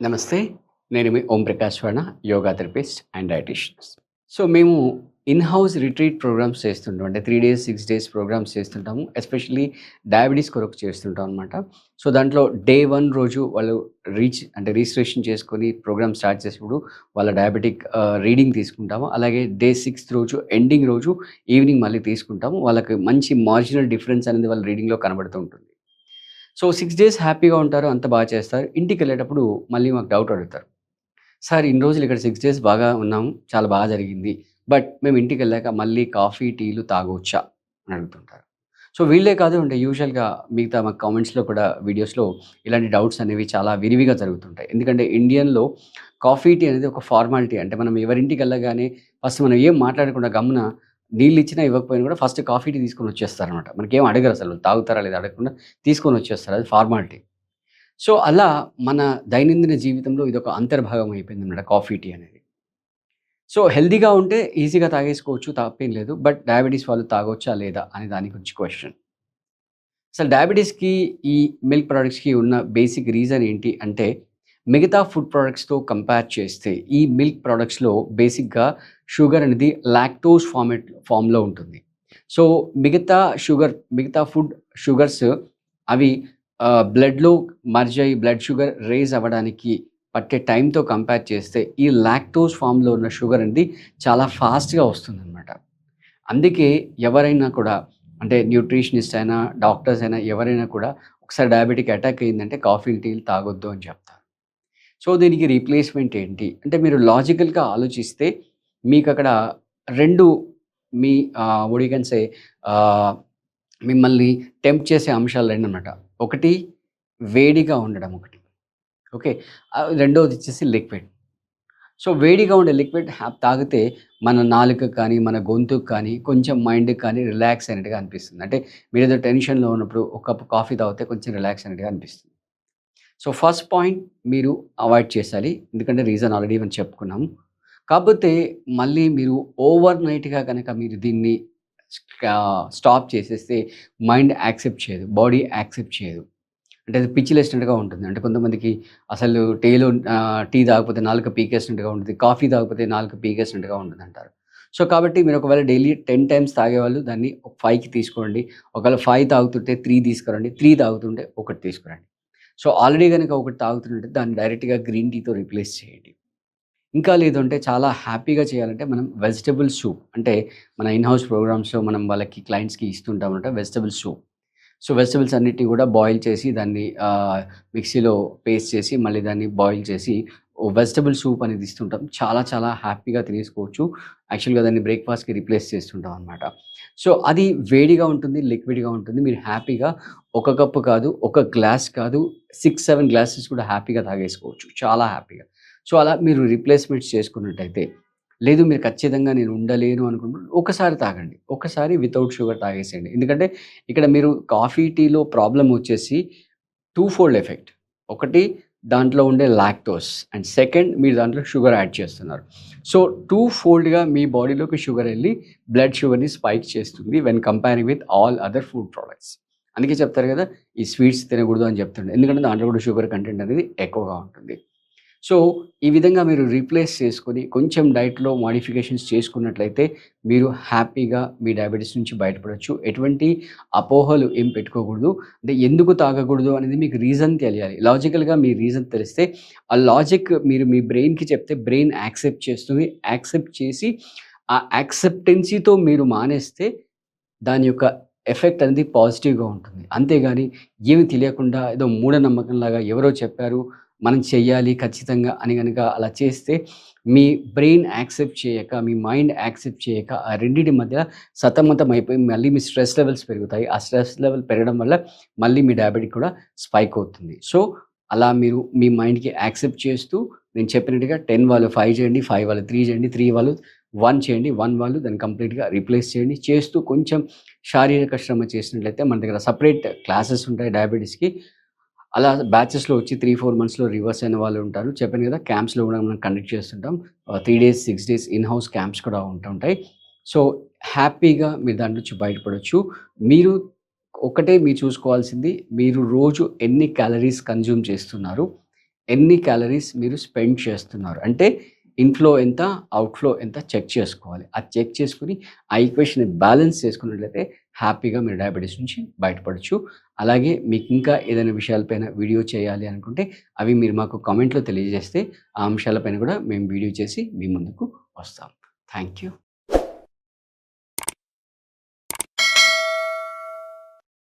నమస్తే. నేను మీ Om Prakash Verma, yoga therapist and dietitians. So, మేము ఇన్ హౌస్ రిట్రీట్ ప్రోగ్రామ్స్ చేస్తుంటాం. అంటే 3 డేస్, 6 డేస్ ప్రోగ్రామ్స్ చేస్తుంటాము. ఎస్పెషల్లీ డయాబెటిస్ కొరకు చేస్తుంటాం అనమాట. సో, దాంట్లో డే 1 రోజు వాళ్ళు రిజిస్ట్రేషన్ చేసుకొని ప్రోగ్రామ్ స్టార్ట్ చేసేప్పుడు వాళ్ళ డయాబెటిక్ రీడింగ్ తీసుకుంటాము. అలాగే డే 6థ్ రోజు ఎండింగ్ రోజు ఈవినింగ్ మళ్ళీ తీసుకుంటాము. వాళ్ళకి మంచి మార్జినల్ డిఫరెన్స్ అనేది వాళ్ళ రీడింగ్‌లో కనబడుతూ ఉంటుంది. సో, 6 డేస్ హ్యాపీగా ఉంటారు. అంతా బాగా చేస్తారు. ఇంటికెళ్ళేటప్పుడు మళ్ళీ మాకు డౌట్ అడుగుతారు. సార్ ఇన్ని రోజులు ఇక్కడ 6 డేస్ బాగా ఉన్నాము. చాలా బాగా జరిగింది. బట్ మేము ఇంటికెళ్ళాక మళ్ళీ కాఫీ, టీలు తాగొచ్చా? అని అడుగుతుంటారు. సో, వీళ్ళే కాదు అంటే యూజువల్‌గా మిగతా మా కామెంట్స్‌లో కూడా వీడియోస్‌లో ఇలాంటి డౌట్స్ అనేవి చాలా విరివిగా జరుగుతుంటాయి. ఎందుకంటే ఇండియన్‌లో కాఫీ, టీ అనేది ఒక ఫార్మాలిటీ. అంటే మనం ఎవరింటికెళ్ళగానే ఫస్ట్ మనం ఏం మాట్లాడకుండా గమ్మున నీళ్ళిచ్చినా ఇవ్వకపోయినా కూడా ఫస్ట్ కాఫీ, టీ తీసుకొని వచ్చేస్తారనమాట. మనకేం అడగరసలు. తాగుతారా లేదా అడగకుండా తీసుకొని వచ్చేస్తారు. అది ఫార్మాలిటీ. సో, అలా మన దైనందిన జీవితంలో ఇదొక అంతర్భాగం అయిపోయిందనమాట కాఫీ, టీ అనేది. సో, హెల్తీగా ఉంటే ఈజీగా తాగేసుకోవచ్చు. తప్పేం లేదు. బట్ డయాబెటిస్ వాళ్ళు తాగొచ్చా లేదా అనే దాని గురించి క్వెషన్. అసలు డయాబెటిస్‌కి ఈ మిల్క్ ప్రొడక్ట్స్‌కి ఉన్న బేసిక్ రీజన్ ఏంటి అంటే, మిగతా ఫుడ్ ప్రొడక్ట్స్‌తో కంపేర్ చేస్తే ఈ మిల్క్ ప్రొడక్ట్స్‌లో బేసిక్‌గా షుగర్ అనేది లాక్టోస్ ఫార్మ్‌లో ఉంటుంది. సో, మిగతా ఫుడ్ షుగర్స్ అవి బ్లడ్‌లో మర్జ్ అయ్యి బ్లడ్ షుగర్ రైజ్ అవ్వడానికి పట్టే టైమ్‌తో కంపేర్ చేస్తే ఈ లాక్టోస్ ఫార్మ్‌లో ఉన్న షుగర్ అనేది చాలా ఫాస్ట్‌గా వస్తుందనమాట. అందుకే ఎవరైనా కూడా అంటే న్యూట్రిషనిస్ట్ అయినా, డాక్టర్స్ అయినా ఎవరైనా కూడా ఒకసారి డయాబెటిక్ అటాక్ అయిందంటే కాఫీలు, టీలు తాగొద్దు అని చెప్తారు. సో, దీనికి రీప్లేస్‌మెంట్ ఏంటి? అంటే మీరు లాజికల్‌గా ఆలోచిస్తే మీకక్కడ 2 me what you can say ఆహ్, మిమ్మల్ని టెంప్ట్ చేసే అంశాలు రెండనమాట. ఒకటి వేడిగా ఉండడం ఒకటి. ఓకే. రెండోదొచ్చేసి లిక్విడ్. సో, వేడిగా ఉండే లిక్విడ్ తాగితే మన నాలుకకి కానీ, మన గొంతుకు కానీ, కొంచెం మైండ్‌కి కానీ రిలాక్స్ అయినట్టుగా అనిపిస్తుంది. అంటే మీరేదో టెన్షన్‌లో ఉన్నప్పుడు ఒక కప్ కాఫీ తాగితే కొంచెం రిలాక్స్ అయినట్టుగా అనిపిస్తుంది. సో, ఫస్ట్ పాయింట్ మీరు అవాయిడ్ చేసేయాలి. ఎందుకంటే రీజన్ ఆల్రెడీ మనం చెప్పుకున్నాము. కాకపోతే మళ్ళీ మీరు ఓవర్ నైట్‌గా గనక మీరు దీన్ని స్టాప్ చేసేస్తే మైండ్ యాక్సెప్ట్ చేయదు. బాడీ యాక్సెప్ట్ చేయదు. అంటే అది పిచ్చి లేసినట్టుగా ఉంటుంది. అంటే కొంతమందికి అసలు టీ తాగకపోతే నాలుక పీకేసినట్టుగా ఉంటది. కాఫీ తాగకపోతే నాలుక పీకేసినట్టుగా ఉంటదంటారు. సో, కాబట్టి మీరు ఒకవేళ డైలీ 10 టైమ్స్ తాగేవాళ్ళు దాన్ని ఒక 5కి తీసుకోండి. ఒకవేళ 5 తాగుతుంటే 3 తీసుకురండి. 3 తాగుతుంటే 1 తీసుకురండి. సో, ఆల్రెడీ గనక ఒకటి తాగుతున్నట్టే దాన్ని డైరెక్ట్‌గా గ్రీన్ టీతో రీప్లేస్ చేయండి. ఇంకా లేదు అంటే చాలా హ్యాపీగా చేయాలంటే మనం వెజిటబుల్ సూప్ అంటే మన ఇన్ హౌస్ ప్రోగ్రామ్స్‌లో మనం వాళ్ళకి క్లయింట్స్‌కి ఇస్తుంటామన్నమాట వెజిటబుల్ సూప్. సో, వెజిటబుల్స్ అన్నిటిని కూడా బాయిల్ చేసి దాన్ని మిక్సీలో పేస్ట్ చేసి మళ్ళీ దాన్ని బాయిల్ చేసి ఓ వెజిటబుల్ సూప్ అనేది ఇస్తుంటాం. చాలా చాలా హ్యాపీగా తినేసుకోవచ్చు. యాక్చువల్‌గా దాన్ని బ్రేక్‌ఫాస్ట్‌కి రిప్లేస్ చేస్తుంటాం అనమాట. సో, అది వేడిగా ఉంటుంది, లిక్విడ్‌గా ఉంటుంది. మీరు హ్యాపీగా ఒక కప్పు కాదు, ఒక గ్లాస్ కాదు, 6, 7 గ్లాసెస్ కూడా హ్యాపీగా తాగేసుకోవచ్చు. చాలా హ్యాపీగా. సో, అలా మీరు రీప్లేస్‌మెంట్స్ చేసుకున్నట్టయితే లేదు మీరు ఖచ్చితంగా నేను ఉండలేను అనుకున్నప్పుడు ఒకసారి తాగండి. ఒకసారి వితౌట్ షుగర్ తాగేసేయండి. ఎందుకంటే ఇక్కడ మీరు కాఫీ, టీలో ప్రాబ్లమ్ వచ్చేసి ఫోల్డ్ ఎఫెక్ట్. ఒకటి దాంట్లో ఉండే లాక్టోస్ అండ్ సెకండ్ మీరు దాంట్లో షుగర్ యాడ్ చేస్తున్నారు. సో, ఫోల్డ్‌గా మీ బాడీలోకి షుగర్ ఎళ్లి బ్లడ్ షుగర్‌ని స్పైక్ చేస్తుంది when comparing with all other food products. అందుకే చెప్తారు కదా! ఈ స్వీట్స్ తినకూడదు అని చెప్తుండే. ఎందుకంటే దాంట్లో కూడా షుగర్ కంటెంట్ అనేది ఎక్కువగా ఉంటుంది. సో, ఈ విధంగా మీరు రీప్లేస్ చేసుకొని కొంచెం డైట్‌లో మోడిఫికేషన్స్ చేసుకున్నట్లయితే మీరు హ్యాపీగా మీ డయాబెటిస్ నుంచి బయటపడొచ్చు. ఎటువంటి అపోహలు ఏం పెట్టుకోకూడదు. అంటే ఎందుకు తాగకూడదు అనేది మీకు రీజన్ తెలియాలి. లాజికల్‌గా మీ రీజన్ తెలిస్తే ఆ లాజిక్ మీరు మీ బ్రెయిన్‌కి చెప్తే బ్రెయిన్ యాక్సెప్ట్ చేస్తుంది. యాక్సెప్ట్ చేసి ఆ యాక్సెప్టెన్సీతో మీరు మానేస్తే దాని యొక్క ఎఫెక్ట్ అనేది పాజిటివ్‌గా ఉంటుంది. అంతేగాని ఏమి తెలియకుండా ఏదో మూఢనమ్మకంలాగా ఎవరో చెప్పారు, మనం చెయ్యాలి ఖచ్చితంగా అని గనక అలా చేస్తే మీ బ్రెయిన్ యాక్సెప్ట్ చేయక, మీ మైండ్ యాక్సెప్ట్ చేయక ఆ రెండిటి మధ్య సతమతం అయిపోయి మళ్ళీ మీ స్ట్రెస్ లెవెల్స్ పెరుగుతాయి. ఆ స్ట్రెస్ లెవెల్ పెరగడం వల్ల మళ్ళీ మీ డయాబెటిక్ కూడా స్పైక్ అవుతుంది. సో, అలా మీరు మీ మైండ్‌కి యాక్సెప్ట్ చేస్తూ నేను చెప్పినట్టుగా 10 వాళ్ళు 5 చేయండి, 5 వాళ్ళు 3 చేయండి, 3 వాళ్ళు 1 చేయండి. 1 వాళ్ళు దాన్ని కంప్లీట్‌గా రీప్లేస్ చేయండి. చేస్తూ కొంచెం శారీరక శ్రమ చేసినట్లయితే మన దగ్గర సెపరేట్ క్లాసెస్ ఉంటాయి డయాబెటిస్‌కి. అలా బ్యాచెస్‌లో వచ్చి 3, 4 మంత్స్‌లో రివర్స్ అయిన వాళ్ళు ఉంటారు. చెప్పాను కదా! క్యాంప్స్‌లో కూడా మనం కండక్ట్ చేస్తుంటాం. 3 days, 6 days in house camps కూడా ఉంటుంటాయి. సో, హ్యాపీగా మీరు దాని నుంచి బయటపడొచ్చు. మీరు ఒకటే మీరు చూసుకోవాల్సింది మీరు రోజు ఎన్ని క్యాలరీస్ కన్జ్యూమ్ చేస్తున్నారు? ఎన్ని క్యాలరీస్ మీరు స్పెండ్ చేస్తున్నారు. అంటే ఇన్‌ఫ్లో ఎంత, అవుట్‌ఫ్లో ఎంత చెక్ చేసుకోవాలి. అది చెక్ చేసుకొని ఆ ఈక్వేషన్‌ని బ్యాలెన్స్ చేసుకున్నట్లయితే హ్యాపీగా మీరు డయాబెటిస్ నుంచి బయటపడొచ్చు. అలాగే మీకింకా ఏదైనా విషయాలపైన వీడియో చేయాలి అనుకుంటే అవి మీరు మాకు కామెంట్‌లో తెలియజేస్తే ఆ అంశాలపైన కూడా మేము వీడియో చేసి మీ ముందుకు వస్తాం. Thank you.